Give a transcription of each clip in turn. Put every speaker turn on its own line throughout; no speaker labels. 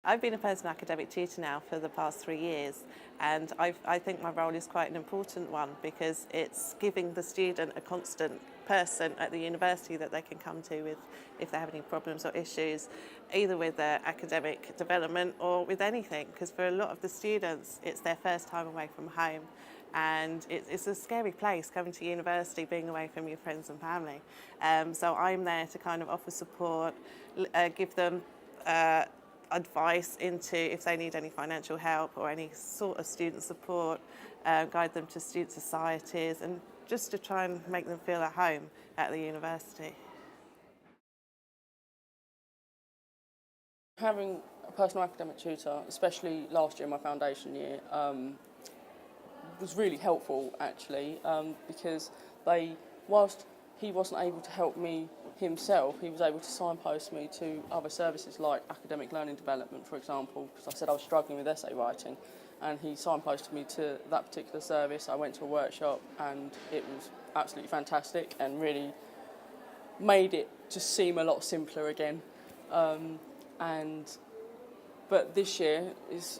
I've been a personal academic tutor now for the past 3 years, and I think my role is quite an important one because it's giving the student a constant person at the university that they can come to with if they have any problems or issues, either with their academic development or with anything, because for a lot of the students it's their first time away from home, and it's a scary place coming to university, being away from your friends and family. So I'm there to kind of offer support, give them advice into if they need any financial help or any sort of student support, guide them to student societies, and just to try and make them feel at home at the university.
Having a personal academic tutor, especially last year, my foundation year, was really helpful actually, because whilst he wasn't able to help me himself, he was able to signpost me to other services like academic learning development, for example, because I said I was struggling with essay writing, and he signposted me to that particular service. I went to a workshop and it was absolutely fantastic and really made it just seem a lot simpler again. But this year is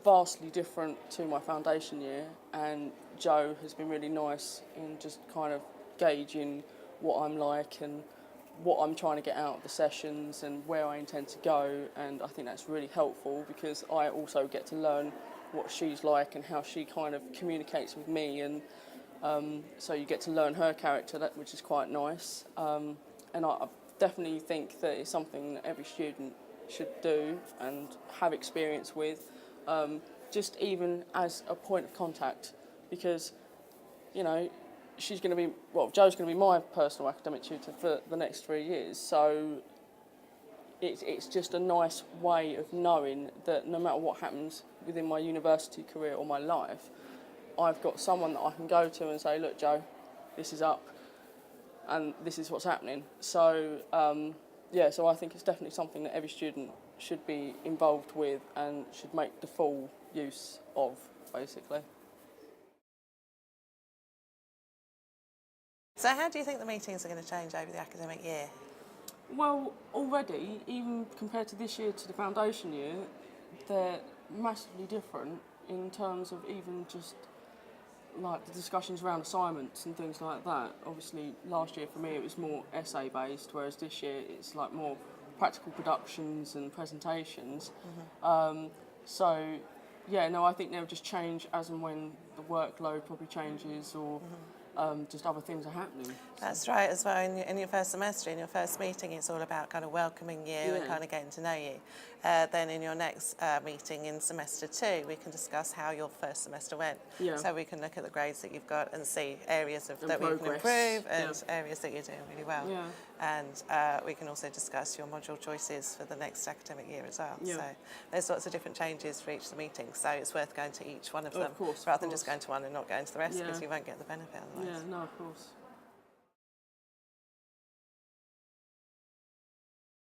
vastly different to my foundation year, and Joe has been really nice in just kind of gauging what I'm like and what I'm trying to get out of the sessions and where I intend to go, and I think that's really helpful because I also get to learn what she's like and how she kind of communicates with me, and so you get to learn her character, which is quite nice, and I definitely think that it's something that every student should do and have experience with, just even as a point of contact, because, you know, Joe's going to be my personal academic tutor for the next 3 years, so it's just a nice way of knowing that no matter what happens within my university career or my life, I've got someone that I can go to and say, look, Joe, this is up and this is what's happening. So, so I think it's definitely something that every student should be involved with and should make the full use of, basically.
So how do you think the meetings are going to change over the academic year?
Well, already, even compared to this year to the foundation year, they're massively different in terms of even just like the discussions around assignments and things like that. Obviously, last year for me it was more essay based, whereas this year it's like more practical productions and presentations. I think they'll just change as and when the workload probably changes, or just other things are happening.
That's right as well. In your first semester, in your first meeting, it's all about kind of welcoming you and kind of getting to know you. Then in your next meeting in semester 2, we can discuss how your first semester went.
Yeah.
So we can look at the grades that you've got and see areas that we can
progress.
improve and areas that you're doing really well.
Yeah.
And we can also discuss your module choices for the next academic year as well.
Yeah.
So there's lots of different changes for each of the meetings. So it's worth going to each one of them
Of course,
rather than just going to one and not going to the rest, because you won't get the benefit otherwise.
Yeah, no, of course.